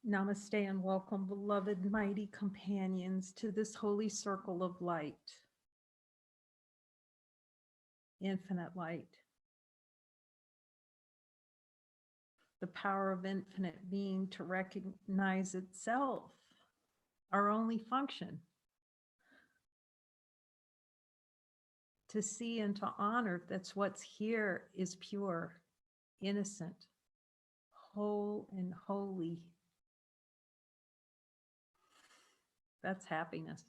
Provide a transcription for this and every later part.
Namaste and welcome, beloved mighty companions, to this holy circle of light, infinite light. The power of infinite being to recognize itself, our only function. To see and to honor that's what's here is pure, innocent, whole and holy. That's happiness.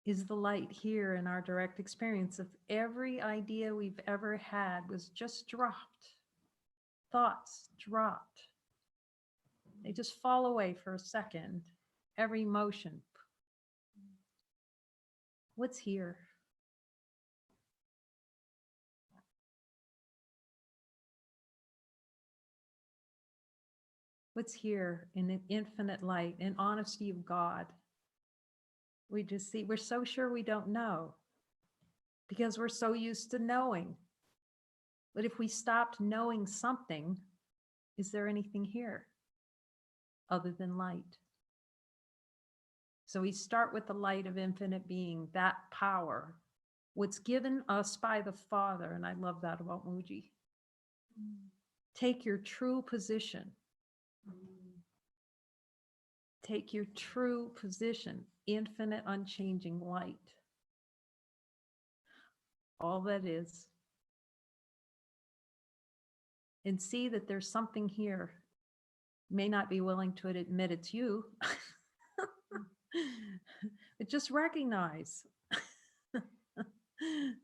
Is the light here in our direct experience. If every idea we've ever had was just dropped, thoughts dropped, they just fall away for a second, every emotion. What's here? What's here in the infinite light and honesty of God? We just see, we're so sure we don't know because we're so used to knowing. But if we stopped knowing something, is there anything here other than light? So we start with the light of infinite being, that power, what's given us by the Father. And I love that about Muji. Take your true position. Take your true position, infinite, unchanging light. All that is. And see that there's something here. You may not be willing to admit it's you. But just recognize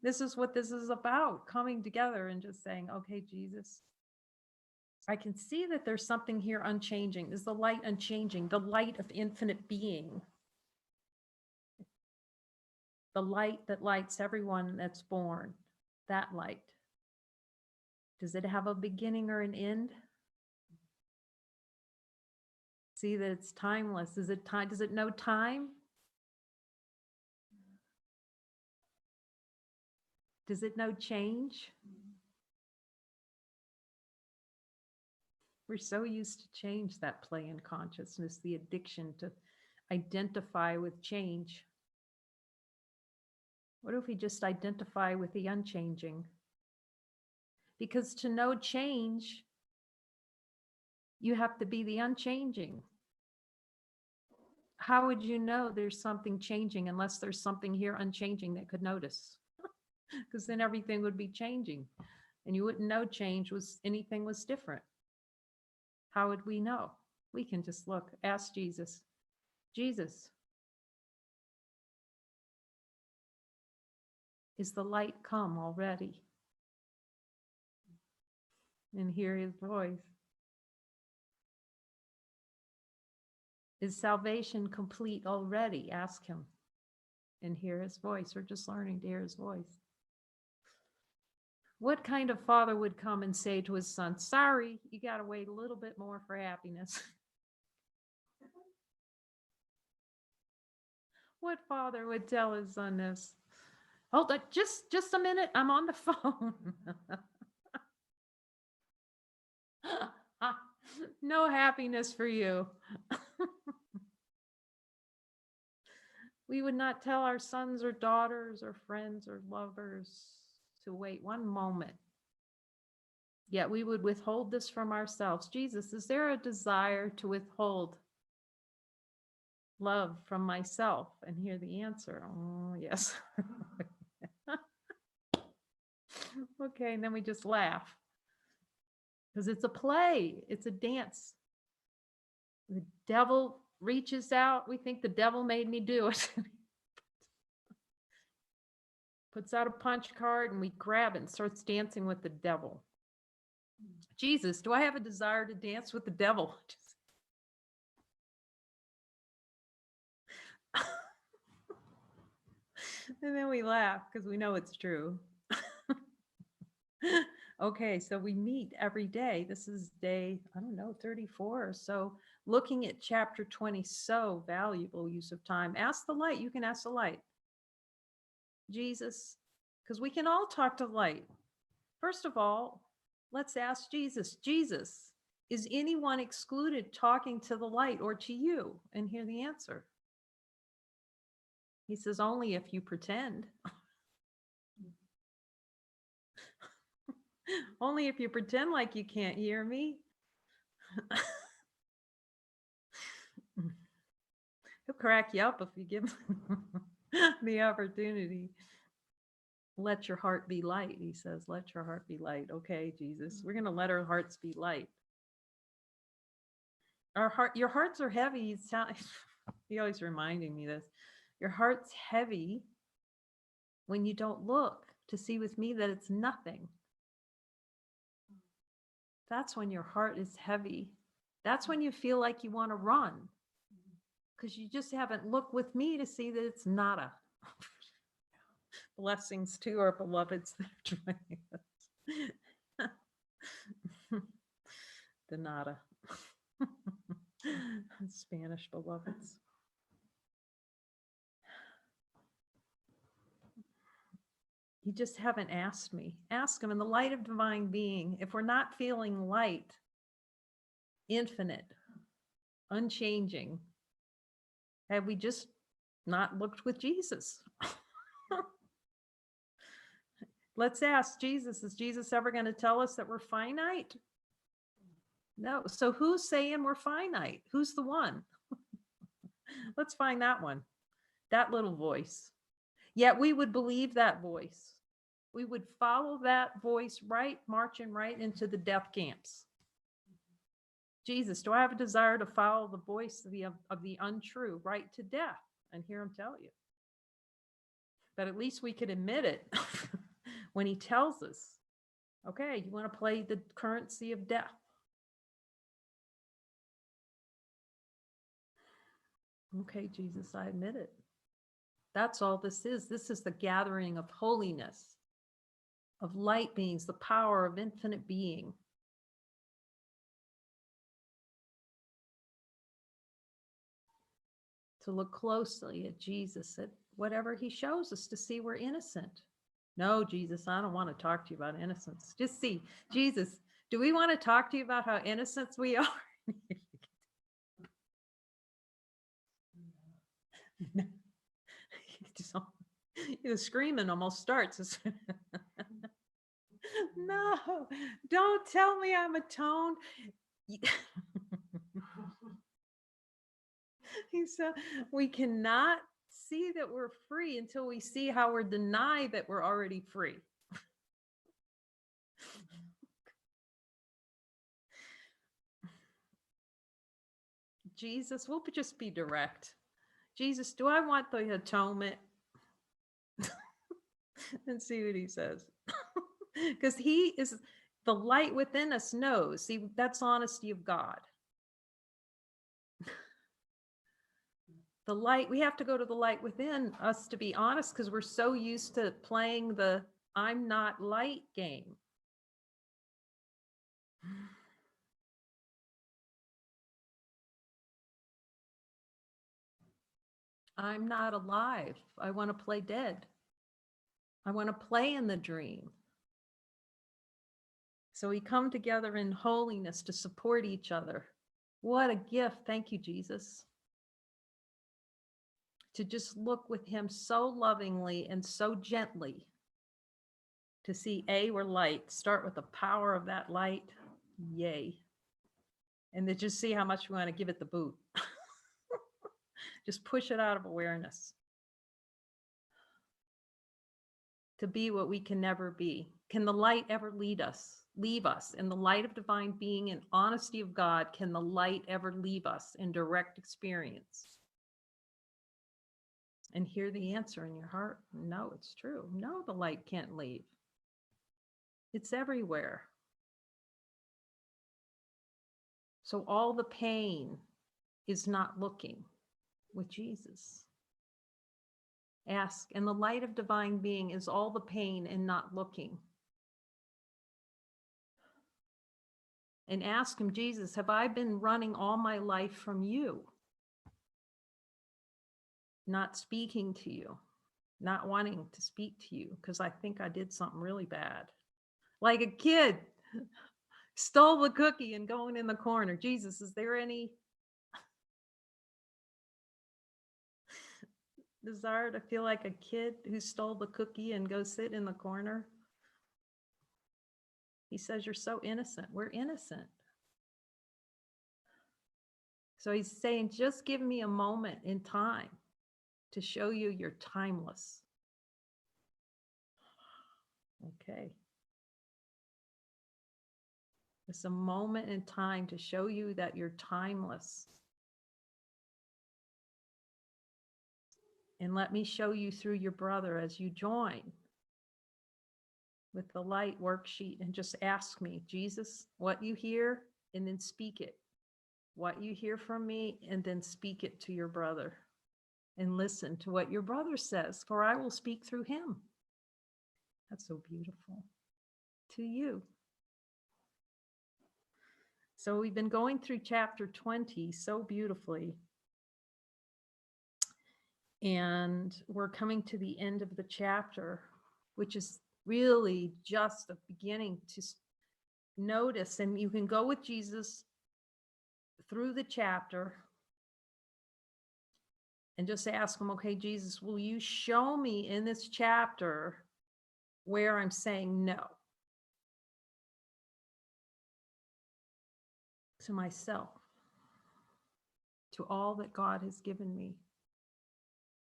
this is what this is about, coming together and just saying, okay, Jesus, I can see that there's something here unchanging. Is the light unchanging? The light of infinite being. The light that lights everyone that's born. That light. Does it have a beginning or an end? See that it's timeless. Is it time? Does it know time? Does it know change? We're so used to change, that play in consciousness, the addiction to identify with change. What if we just identify with the unchanging? Because to know change, you have to be the unchanging. How would you know there's something changing unless there's something here unchanging that could notice? Because then everything would be changing and you wouldn't know change was anything was different. How would we know? We can just look, ask Jesus. Jesus, is the light come already? And hear his voice. Is salvation complete already? Ask him and hear his voice. We're just learning to hear his voice. What kind of father would come and say to his son, sorry, you got to wait a little bit more for happiness? What father would tell his son this? Hold on, just a minute, I'm on the phone. No happiness for you. We would not tell our sons or daughters or friends or lovers to wait one moment. Yet we would withhold this from ourselves. Jesus, is there a desire to withhold love from myself? And hear the answer. Oh, yes. Okay, and then we just laugh. Because it's a play, it's a dance. The devil reaches out. We think the devil made me do it. Puts out a punch card and we grab it and starts dancing with the devil. Jesus, do I have a desire to dance with the devil? And then we laugh because we know it's true. Okay, so we meet every day. This is day, 34 or so. Looking at chapter 20, so valuable use of time. Ask the light. You can ask the light. Jesus, because we can all talk to light. First of all, Let's ask Jesus. Jesus, is anyone excluded talking to the light or to you? And hear the answer. He says, only if you pretend. Only if you pretend like you can't hear me. He'll crack you up if you give him the opportunity. Let your heart be light, he says. Let your heart be light. Okay, Jesus, we're going to let our hearts be light. Your hearts are heavy. He always reminding me this. Your heart's heavy when you don't look to see with me that it's nothing. That's when your heart is heavy. That's when you feel like you want to run, because you just haven't looked with me to see that it's nada. Blessings to our beloveds that are joining us. The nada. Spanish beloveds. You just haven't asked me. Ask him in the light of divine being. If we're not feeling light, infinite, unchanging, have we just not looked with Jesus? Let's ask Jesus, is Jesus ever going to tell us that we're finite? No. So who's saying we're finite? Who's the one? Let's find that one, that little voice. Yet we would believe that voice. We would follow that voice right, marching right into the death camps. Jesus, do I have a desire to follow the voice of the untrue right to death? And hear him tell you. But at least we could admit it when he tells us, okay, you want to play the currency of death. Okay, Jesus, I admit it. That's all this is. This is the gathering of holiness, of light beings, the power of infinite being. To look closely at Jesus, at whatever he shows us, to see we're innocent. No, Jesus, I don't want to talk to you about innocence. Just see, Jesus, do we want to talk to you about how innocent we are? The screaming almost starts. No, don't tell me I'm atoned. He said, we cannot see that we're free until we see how we're denied that we're already free. Jesus, we'll just be direct. Jesus, do I want the atonement? And see what he says. Because he is the light within us knows. See, that's honesty of God. The light, we have to go to the light within us to be honest, because we're so used to playing the I'm not light game. I'm not alive. I want to play dead. I want to play in the dream. So we come together in holiness to support each other. What a gift. Thank you, Jesus. To just look with him so lovingly and so gently. To see, we're light. Start with the power of that light. Yay. And then just see how much we want to give it the boot. Just push it out of awareness. To be what we can never be. Can the light ever leave us in the light of divine being and honesty of God? Can the light ever leave us in direct experience? And hear the answer in your heart. No, it's true. No, the light can't leave. It's everywhere. So all the pain is not looking with Jesus. Ask, and the light of divine being is all the pain and not looking. And ask him, Jesus, have I been running all my life from you? Not speaking to you, not wanting to speak to you because I think I did something really bad. Like a kid Stole the cookie and going in the corner. Jesus, is there any desire to feel like a kid who stole the cookie and go sit in the corner? He says, you're so innocent. We're innocent. So he's saying, just give me a moment in time to show you you're timeless. Okay. It's a moment in time to show you that you're timeless. And let me show you through your brother as you join with the light worksheet and just ask me, Jesus, what you hear, and then speak it. What you hear from me, and then speak it to your brother. And listen to what your brother says, for I will speak through him. That's so beautiful. To you. So we've been going through chapter 20 so beautifully. And we're coming to the end of the chapter, which is really just the beginning to notice. And you can go with Jesus through the chapter and just ask him, okay, Jesus, will you show me in this chapter where I'm saying no to myself, to all that God has given me?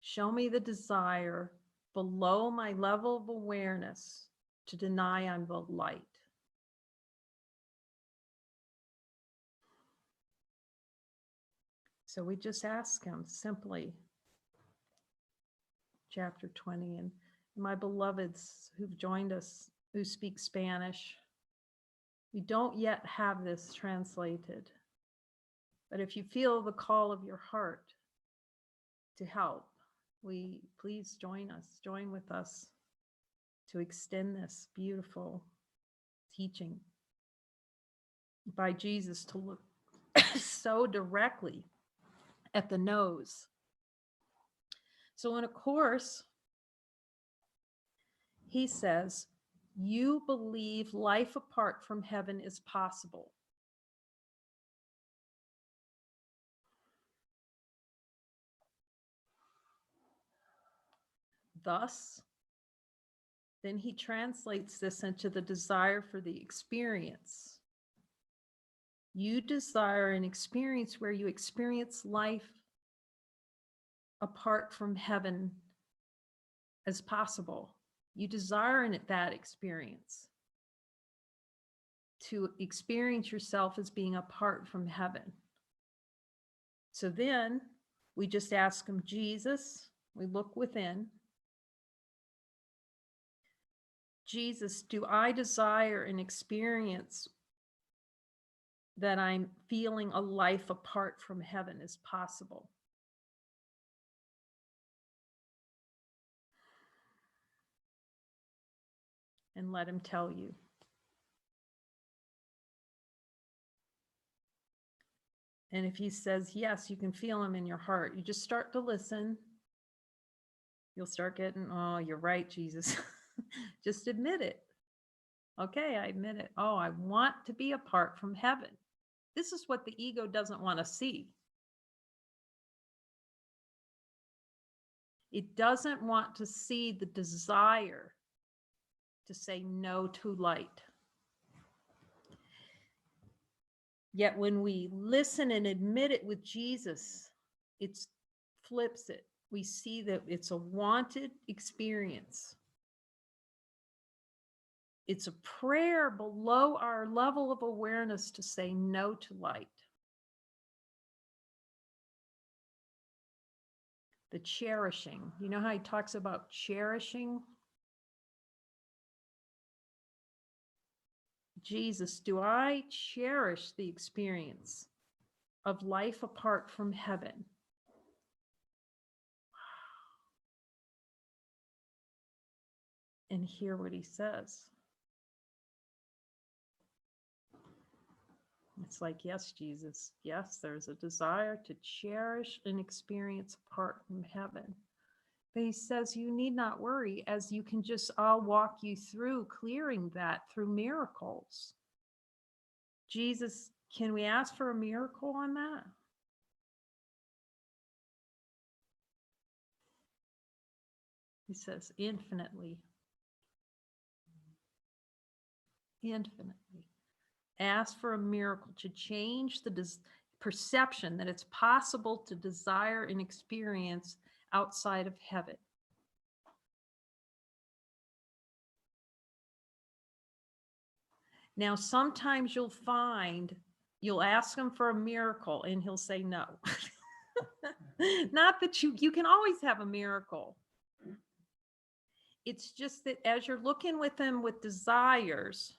Show me the desire below my level of awareness to deny I'm the light. So we just ask him simply, chapter 20, and my beloveds who've joined us, who speak Spanish, we don't yet have this translated, but if you feel the call of your heart to help, please join with us to extend this beautiful teaching by Jesus to look so directly at the nose. So in a course, he says, you believe life apart from heaven is possible. Thus, then he translates this into the desire for the experience. You desire an experience where you experience life apart from heaven as possible. You desire in it that experience, to experience yourself as being apart from heaven. So then we just ask him, Jesus, we look within. Jesus, do I desire an experience that I'm feeling a life apart from heaven is possible? And let him tell you. And if he says, yes, you can feel him in your heart, you just start to listen. You'll start getting, oh, you're right, Jesus. Just admit it. Okay, I admit it. Oh, I want to be apart from heaven. This is what the ego doesn't want to see. It doesn't want to see the desire to say no to light. Yet when we listen and admit it with Jesus, it flips it. We see that it's a wanted experience. It's a prayer below our level of awareness to say no to light. The cherishing. You know how he talks about cherishing? Jesus, do I cherish the experience of life apart from heaven? And hear what he says. It's like, yes, Jesus, yes, there's a desire to cherish an experience apart from heaven. But he says, you need not worry, as you can just, I'll walk you through clearing that through miracles. Jesus, can we ask for a miracle on that? He says, infinitely. Infinitely. Ask for a miracle to change the perception that it's possible to desire and experience outside of heaven. Now, sometimes you'll find you'll ask him for a miracle and he'll say no. Not that you can always have a miracle. It's just that as you're looking with him with desires,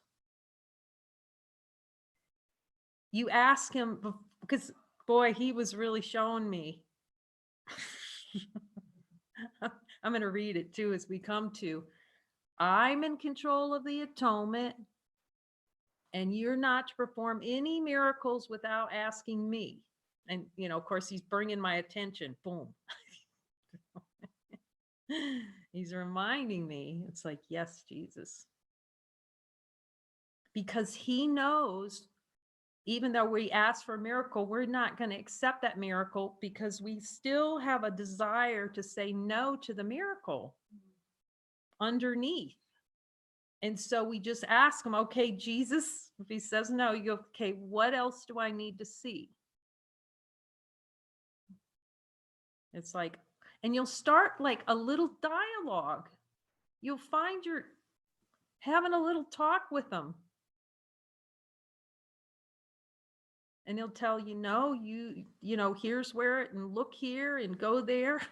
you ask him, because boy, he was really showing me. I'm going to read it too as we come to, I'm in control of the atonement, and you're not to perform any miracles without asking me. And, of course, he's bringing my attention. Boom. He's reminding me. It's like, yes, Jesus. Because he knows, even though we ask for a miracle, we're not going to accept that miracle because we still have a desire to say no to the miracle underneath. And so we just ask him, okay, Jesus, if he says no, you go, okay, what else do I need to see? It's like, and you'll start like a little dialogue. You'll find you're having a little talk with him. And he'll tell you, no, here's where it, and look here and go there.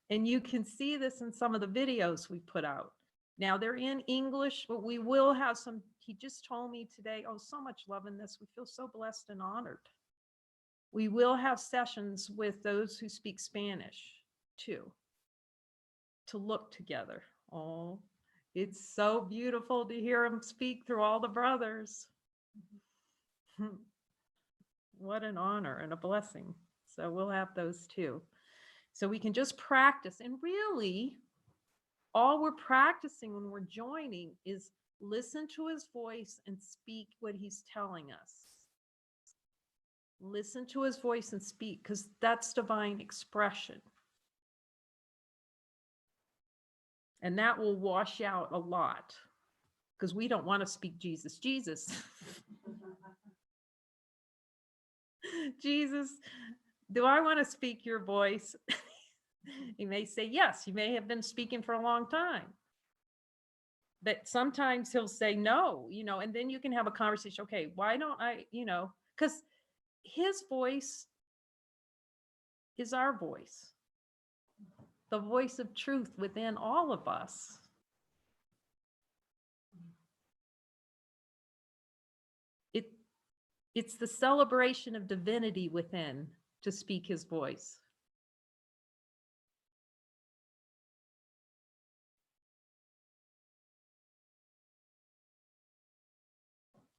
And you can see this in some of the videos we put out. Now they're in English, but we will have some. He just told me today, oh, so much love in this. We feel so blessed and honored. We will have sessions with those who speak Spanish too, to look together. Oh, it's so beautiful to hear him speak through all the brothers. What an honor and a blessing. So we'll have those too. So we can just practice. And really, all we're practicing when we're joining is listen to his voice and speak what he's telling us. Listen to his voice and speak, because that's divine expression. And that will wash out a lot, because we don't want to speak Jesus. Jesus. Jesus, do I want to speak your voice? He may say yes. He may have been speaking for a long time. But sometimes he'll say no, and then you can have a conversation. Okay, why don't I, because his voice is our voice, the voice of truth within all of us. It's the celebration of divinity within to speak his voice.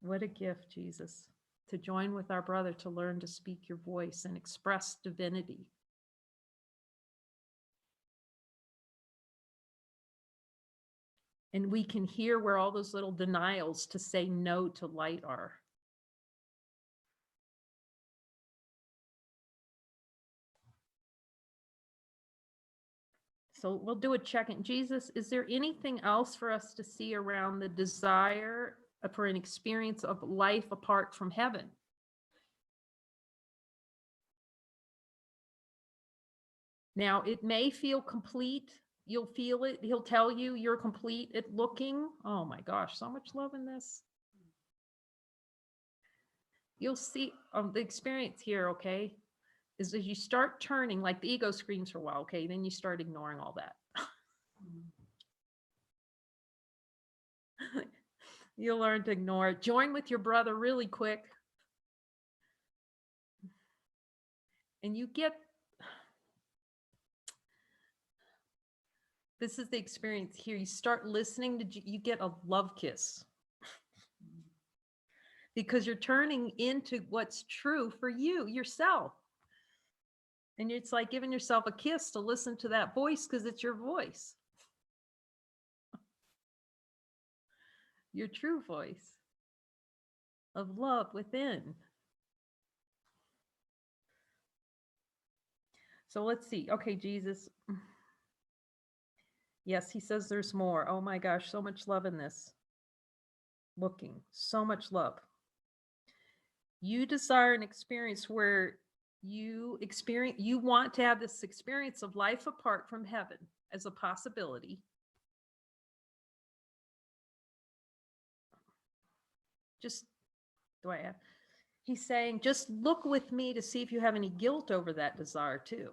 What a gift, Jesus, to join with our brother to learn to speak your voice and express divinity. And we can hear where all those little denials to say no to light are. So we'll do a check-in. Jesus, is there anything else for us to see around the desire for an experience of life apart from heaven? Now, it may feel complete. You'll feel it. He'll tell you you're complete at looking. Oh my gosh, so much love in this. You'll see the experience here, okay, is as you start turning, like the ego screams for a while, okay, then you start ignoring all that. You'll learn to ignore it. Join with your brother really quick. And you get, this is the experience here. You start listening to, you get a love kiss. Because you're turning into what's true for you, yourself. And it's like giving yourself a kiss to listen to that voice, because it's your voice. your true voice of love within. So let's see. Okay, Jesus. Yes, he says there's more. Oh my gosh, so much love in this. Looking, so much love. You desire an experience where you want to have this experience of life apart from heaven as a possibility. Just, do I have? He's saying, just look with me to see if you have any guilt over that desire too.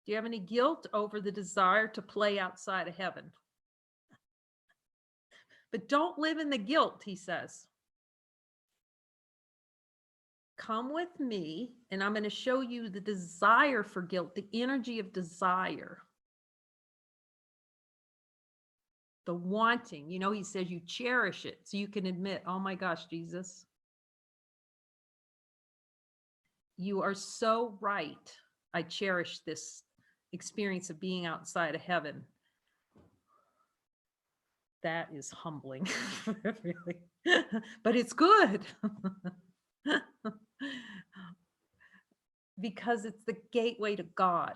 Do you have any guilt over the desire to play outside of heaven? But don't live in the guilt, he says. Come with me, and I'm going to show you the desire for guilt, the energy of desire. The wanting, he says you cherish it so you can admit, oh my gosh, Jesus, you are so right. I cherish this experience of being outside of heaven. That is humbling, really, but it's good because it's the gateway to God.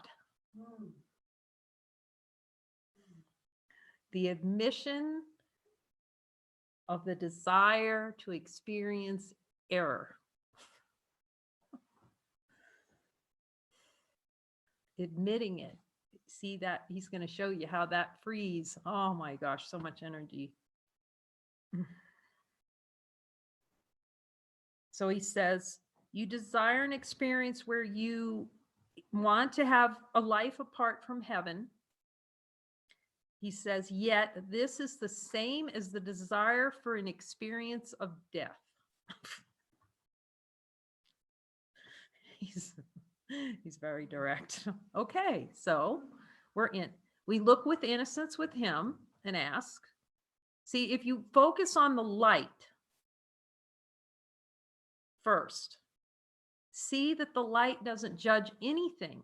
The admission of the desire to experience error. Admitting it. See that? He's going to show you how that frees. Oh my gosh, so much energy. So he says, you desire an experience where you want to have a life apart from heaven. He says, yet this is the same as the desire for an experience of death. He's very direct. Okay, so we look with innocence with him and ask. See, if you focus on the light first, see that the light doesn't judge anything.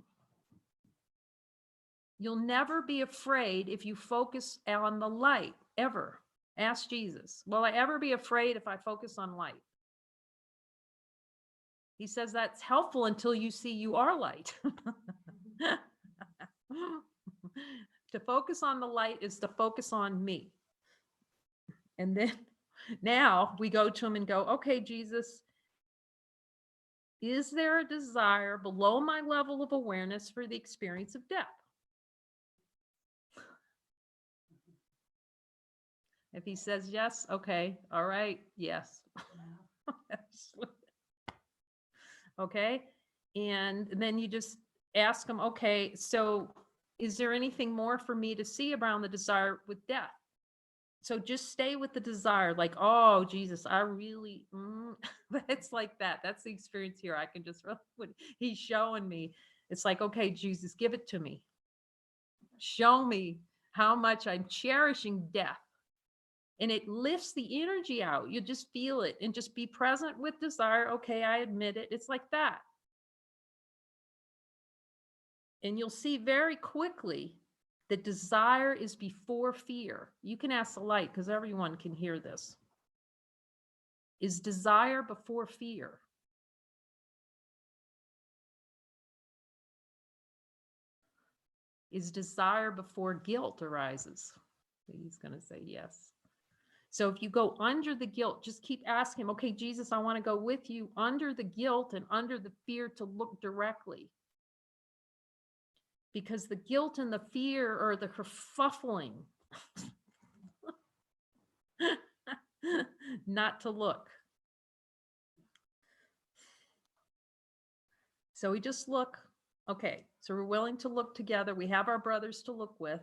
You'll never be afraid if you focus on the light, ever. Ask Jesus, will I ever be afraid if I focus on light? He says that's helpful until you see you are light. To focus on the light is to focus on me. And then now we go to him and go, okay, Jesus, is there a desire below my level of awareness for the experience of death? If he says yes, okay, all right, yes. Okay, and then you just ask him, okay, so is there anything more for me to see around the desire with death? So just stay with the desire, like, oh, Jesus, I really, it's like that. That's the experience here. I can just, he's showing me. It's like, okay, Jesus, give it to me. Show me how much I'm cherishing death. And it lifts the energy out. You just feel it and just be present with desire. Okay, I admit it. It's like that. And you'll see very quickly that desire is before fear. You can ask the light because everyone can hear this. Is desire before fear? Is desire before guilt arises? He's going to say yes. So if you go under the guilt, just keep asking him, okay, Jesus, I want to go with you under the guilt and under the fear to look directly. Because the guilt and the fear are the kerfuffling. Not to look. So we just look. Okay, so we're willing to look together. We have our brothers to look with.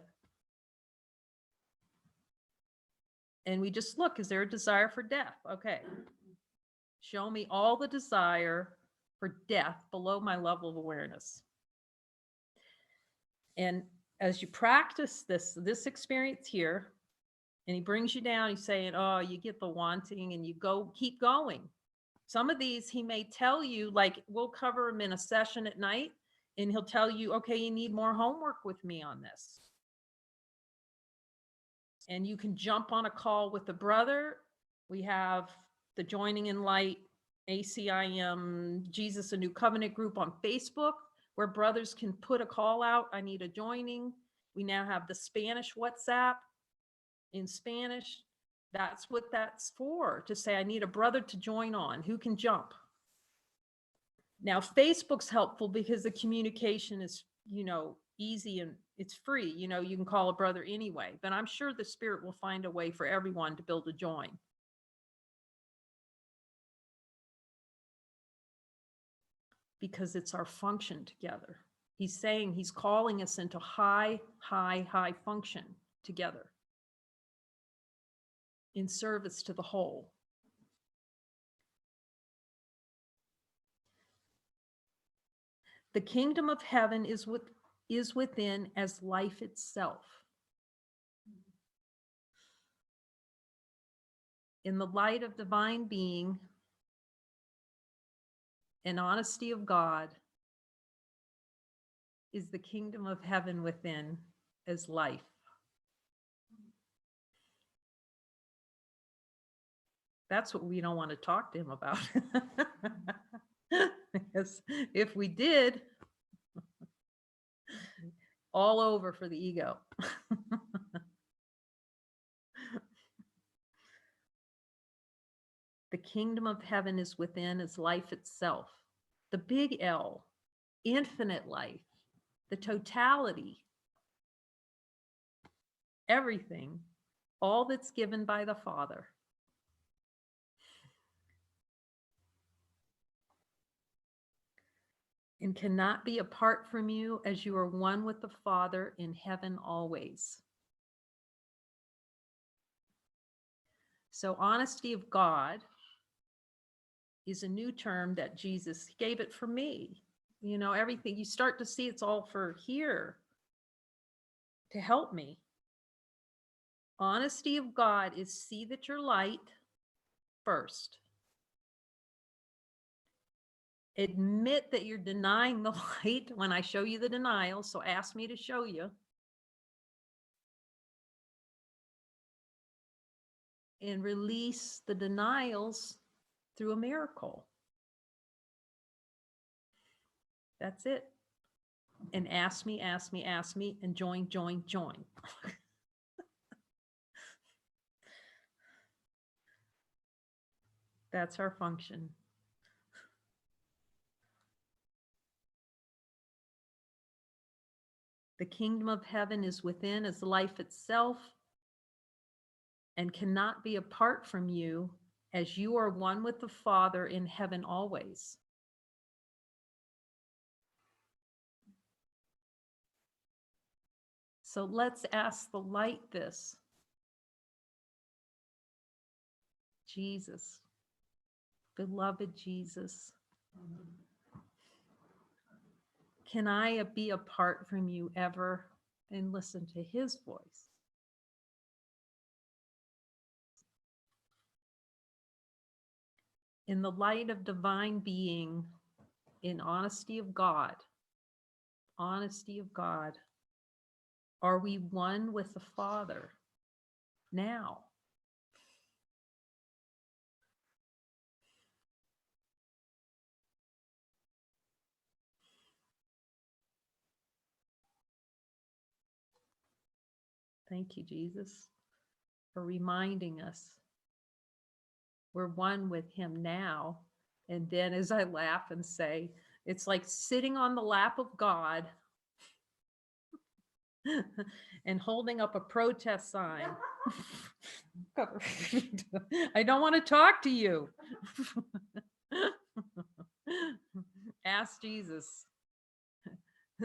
And we just look, is there a desire for death? Okay. Show me all the desire for death below my level of awareness. And as you practice this experience here, and he brings you down, he's saying, oh, you get the wanting and you keep going. Some of these he may tell you, like we'll cover them in a session at night, and he'll tell you, okay, you need more homework with me on this. And you can jump on a call with the brother. We have the Joining in Light, ACIM, Jesus, a New Covenant group on Facebook, where brothers can put a call out. I need a joining. We now have the Spanish WhatsApp in Spanish. That's what that's for, to say, I need a brother to join on. Who can jump? Now, Facebook's helpful because the communication is, easy and it's free. You can call a brother anyway, but I'm sure the Spirit will find a way for everyone to build a join. Because it's our function together. He's saying, he's calling us into high function together in service to the whole. The kingdom of heaven is within as life itself. In the light of divine being and honesty of God is the kingdom of heaven within as life. That's what we don't want to talk to him about. Because if we did, all over for the ego. The kingdom of heaven is within as life itself. The big L, infinite life, the totality, everything, all that's given by the Father. And cannot be apart from you, as you are one with the Father in heaven always. So honesty of God is a new term that Jesus gave it for me. Everything you start to see, it's all for here to help me. Honesty of God is see that you're light first. Admit that you're denying the light when I show you the denial. So ask me to show you. And release the denials through a miracle. That's it. And ask me, and join. That's our function. The kingdom of heaven is within as life itself and cannot be apart from you, as you are one with the Father in heaven always. So let's ask the light this. Jesus, beloved Jesus, can I be apart from you ever and listen to his voice? In the light of divine being, in honesty of God, are we one with the Father now? Thank you, Jesus, for reminding us we're one with him now. And then as I laugh and say, it's like sitting on the lap of God and holding up a protest sign. I don't want to talk to you. Ask Jesus.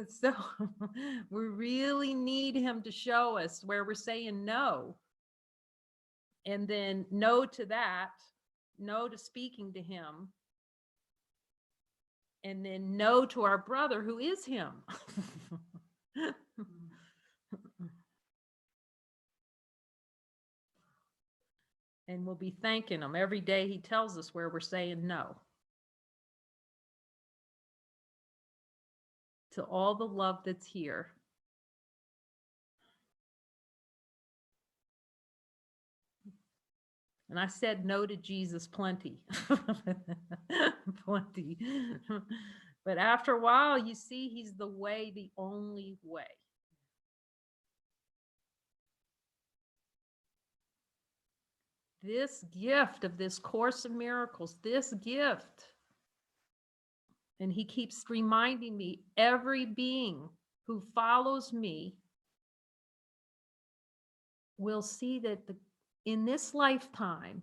So we really need him to show us where we're saying no. And then no to that, no to speaking to him. And then no to our brother who is him. And we'll be thanking him every day he tells us where we're saying no. To all the love that's here. And I said no to Jesus plenty. Plenty. But after a while, you see, he's the way, the only way. This gift of this Course in Miracles, this gift, and he keeps reminding me, every being who follows me will see that in this lifetime,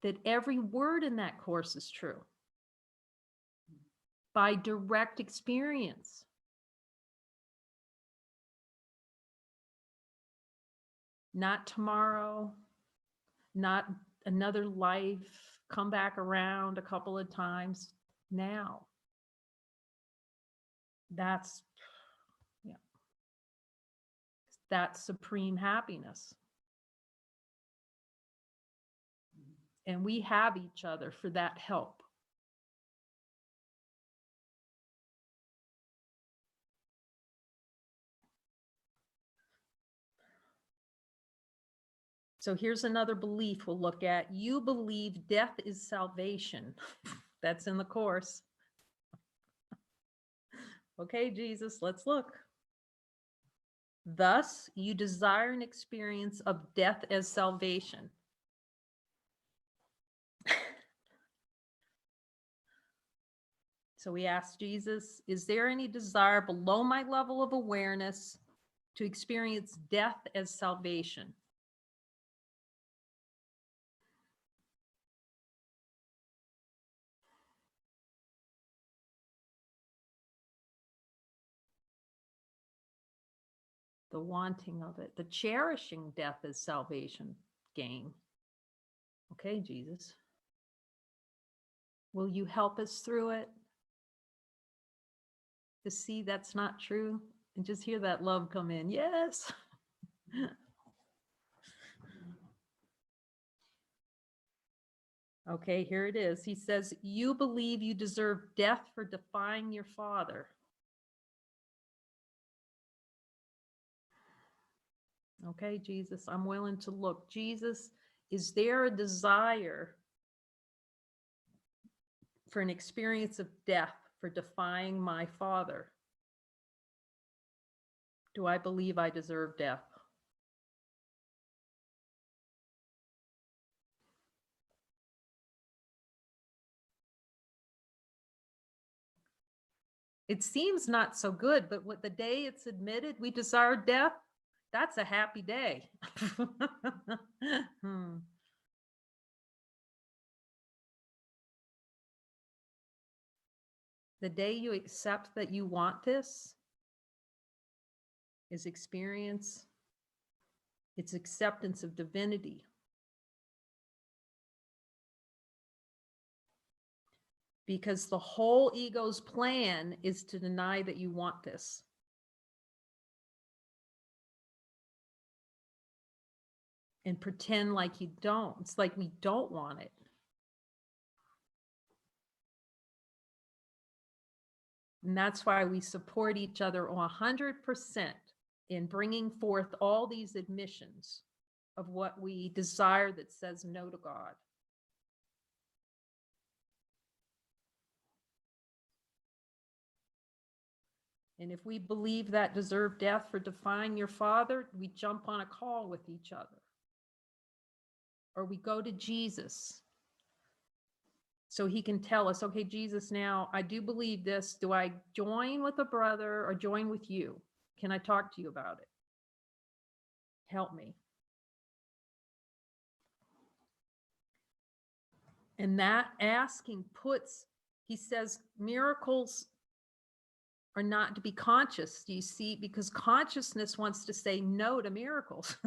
that every word in that course is true by direct experience. Not tomorrow, not another life, come back around a couple of times. Now. That's, yeah, that's supreme happiness. And we have each other for that help. So here's another belief we'll look at. You believe death is salvation. That's in the Course. Okay, Jesus, let's look. Thus, you desire an experience of death as salvation. So we asked Jesus, is there any desire below my level of awareness to experience death as salvation? The wanting of it, the cherishing death as salvation gain. Okay, Jesus. Will you help us through it? To see that's not true and just hear that love come in. Yes. Okay, here it is. He says, you believe you deserve death for defying your father. Okay, Jesus, I'm willing to look. Jesus, is there a desire for an experience of death for defying my father? Do I believe I deserve death? It seems not so good, but what the day it's admitted we desire death, that's a happy day. The day you accept that you want this is experience, it's acceptance of divinity. Because the whole ego's plan is to deny that you want this. And pretend like you don't. It's like we don't want it. And that's why we support each other 100% in bringing forth all these admissions of what we desire that says no to God. And if we believe that deserve death for defying your father, we jump on a call with each other. Or we go to Jesus so he can tell us, okay, Jesus, now I do believe this. Do I join with a brother or join with you? Can I talk to you about it? Help me. And that asking puts, he says, miracles are not to be conscious, you see, because consciousness wants to say no to miracles.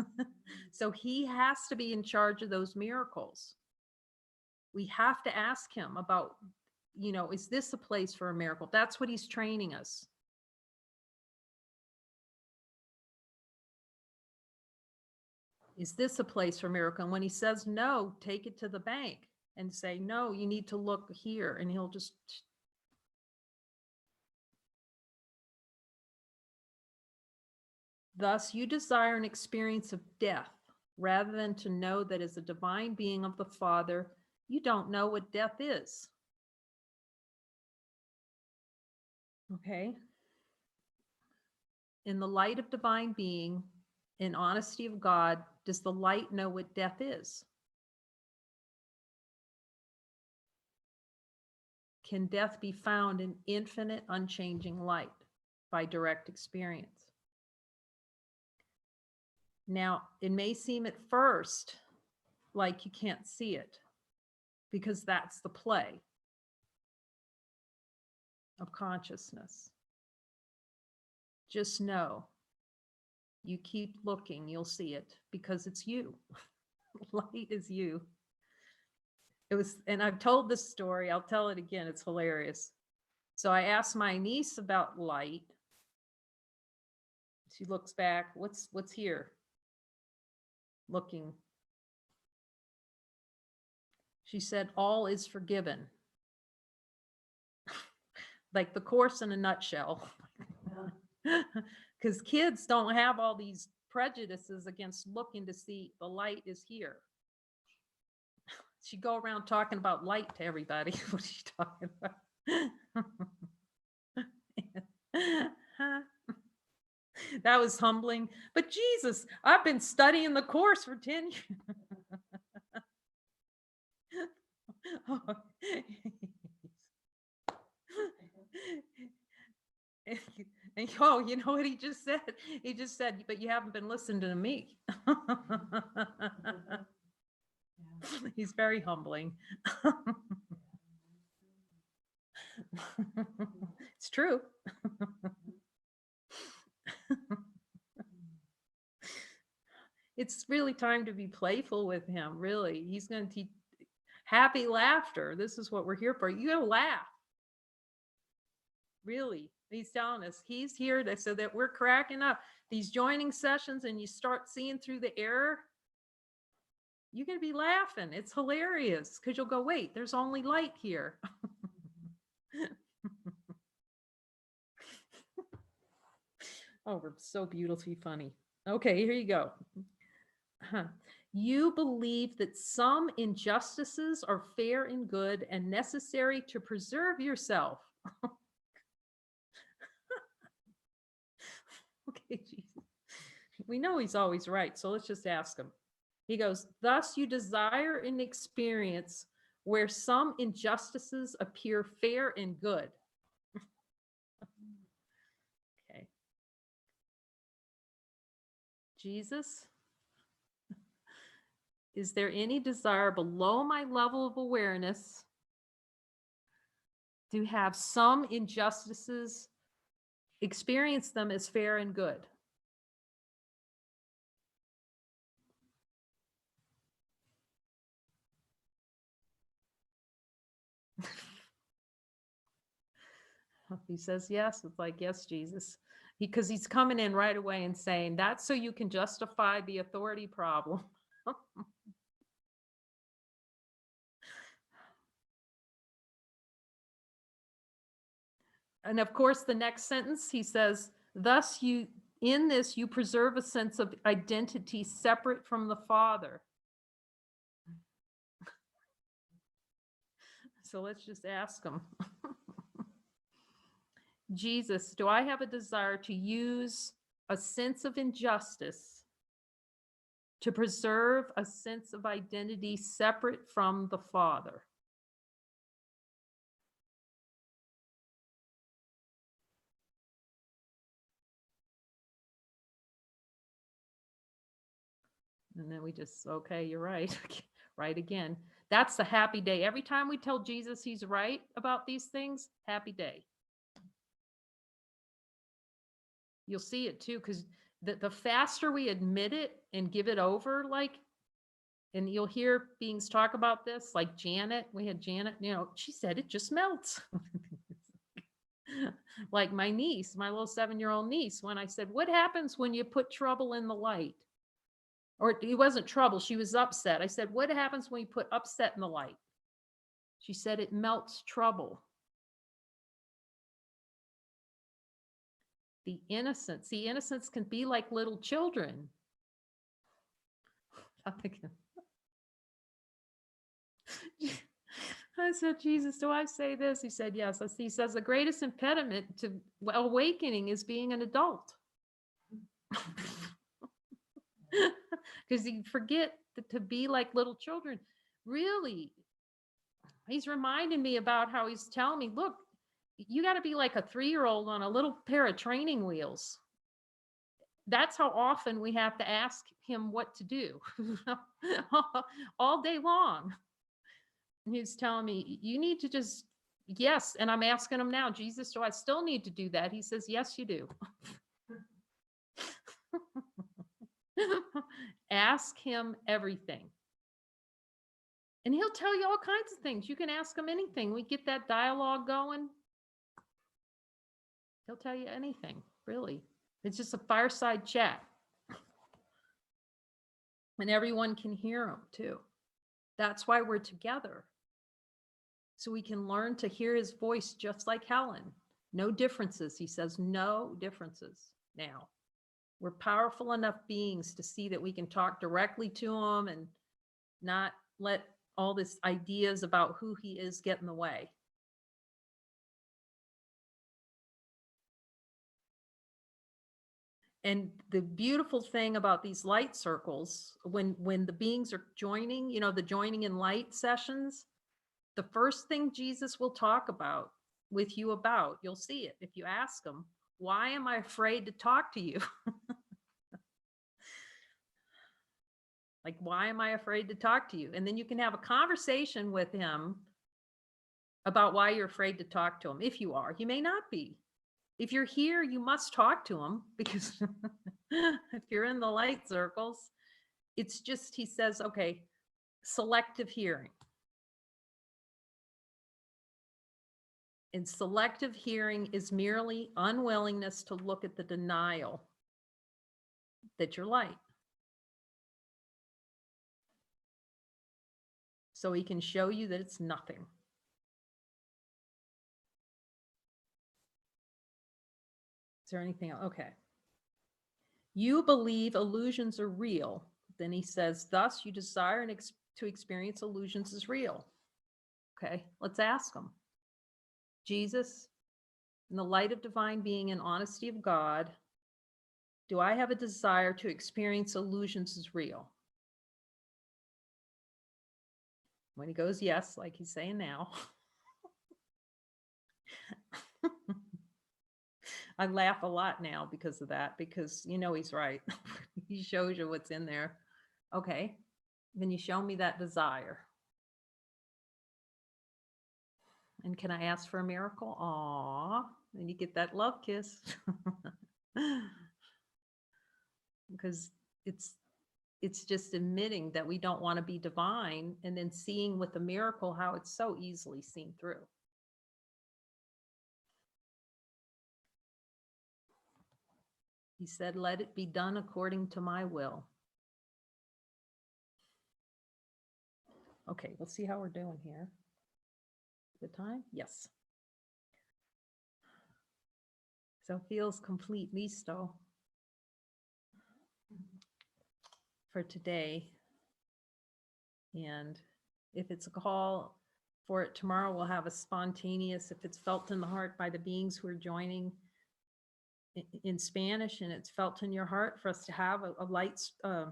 So he has to be in charge of those miracles. We have to ask him about, is this a place for a miracle? That's what he's training us. Is this a place for a miracle? And when he says no, take it to the bank and say, no, you need to look here. And he'll just. Thus, you desire an experience of death rather than to know that as a divine being of the Father, you don't know what death is. Okay? In the light of divine being, in honesty of God, does the light know what death is? Can death be found in infinite, unchanging light by direct experience? Now, it may seem at first like you can't see it, because that's the play of consciousness. Just know, you keep looking, you'll see it, because it's you. Light is you. It was, and I've told this story, I'll tell it again, it's hilarious. So I asked my niece about light. She looks back, what's here? Looking. She said, all is forgiven. Like the Course in a nutshell. Because kids don't have all these prejudices against looking to see the light is here. She go around talking about light to everybody. What is she talking about? That was humbling. But Jesus, I've been studying the Course for 10 years. And oh, you know what he just said? He just said, but you haven't been listening to me. He's very humbling. It's true. It's really time to be playful with him, really. He's going to teach happy laughter. This is what we're here for. You gotta laugh. Really. He's telling us he's here so that we're cracking up. These joining sessions and you start seeing through the error, you're going to be laughing. It's hilarious because you'll go, wait, there's only light here. Oh, we're so beautifully funny. Okay, here you go. You believe that some injustices are fair and good and necessary to preserve yourself. Okay, Jesus. We know he's always right, so let's just ask him. He goes, thus you desire an experience where some injustices appear fair and good. Okay. Jesus, is there any desire below my level of awareness to have some injustices, experience them as fair and good? He says yes. It's like, yes, Jesus. Because he's coming in right away and saying, that's so you can justify the authority problem. And of course, the next sentence, he says, thus you, in this, you preserve a sense of identity separate from the Father. So let's just ask him. Jesus, do I have a desire to use a sense of injustice to preserve a sense of identity separate from the Father? And then we just, okay, you're right. Right again. That's the happy day. Every time we tell Jesus he's right about these things, happy day. You'll see it too, because the faster we admit it and give it over, like, and you'll hear beings talk about this, like Janet, we had Janet, you know, she said it just melts. Like my niece, my little 7-year-old niece, when I said, what happens when you put trouble in the light? Or it wasn't trouble, she was upset. I said, what happens when you put upset in the light? She said, it melts trouble. The innocence can be like little children. I said, Jesus, do I say this? He said, yes. He says, the greatest impediment to awakening is being an adult. Because you forget to be like little children. Really, he's reminding me about how he's telling me, look, you got to be like a 3-year-old on a little pair of training wheels. That's how often we have to ask him what to do all day long. He's telling me, you need to just, yes. And I'm asking him now, Jesus, do I still need to do that? He says, yes, you do. Ask him everything. And he'll tell you all kinds of things. You can ask him anything. We get that dialogue going. He'll tell you anything, really. It's just a fireside chat. And everyone can hear him too. That's why we're together. So we can learn to hear his voice just like Helen. No differences. He says, no differences now. We're powerful enough beings to see that we can talk directly to him and not let all this ideas about who he is get in the way. And the beautiful thing about these light circles, when the beings are joining, you know, the joining in light sessions, the first thing Jesus will talk about with you about, you'll see it if you ask him, why am I afraid to talk to you? Like, why am I afraid to talk to you? And then you can have a conversation with him about why you're afraid to talk to him. If you are, you may not be. If you're here, you must talk to him, because if you're in the light circles, it's just, he says, okay, selective hearing. And selective hearing is merely unwillingness to look at the denial that you're light. So he can show you that it's nothing. Is there anything else? Okay. You believe illusions are real. Then he says, thus you desire to experience illusions as real. Okay, let's ask him. Jesus, in the light of divine being and honesty of God, do I have a desire to experience illusions as real? When he goes, yes, like he's saying now. I laugh a lot now because of that, because you know he's right. He shows you what's in there. Okay, then you show me that desire. And can I ask for a miracle? Aw, then you get that love kiss. Because it's just admitting that we don't want to be divine, and then seeing with the miracle how it's so easily seen through. He said, let it be done according to my will. Okay, we'll see how we're doing here. Good time? Yes. So it feels complete, listo, for today. And if it's a call for it tomorrow, we'll have a spontaneous, if it's felt in the heart by the beings who are joining in Spanish, and it's felt in your heart for us to have a light, a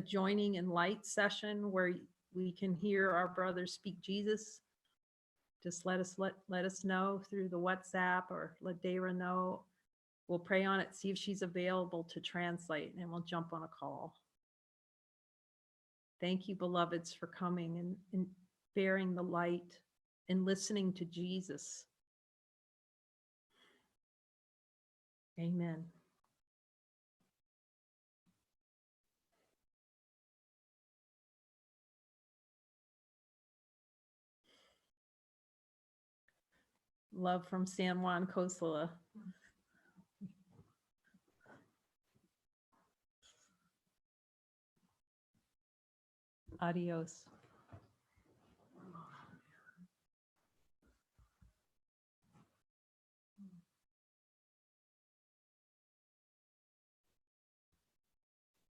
joining in light session where we can hear our brothers speak Jesus. Just let us know through the WhatsApp, or let Dara know. We'll pray on it, see if she's available to translate, and we'll jump on a call. Thank you, beloveds, for coming and bearing the light and listening to Jesus. Amen. Love from San Juan Cosola. Adios.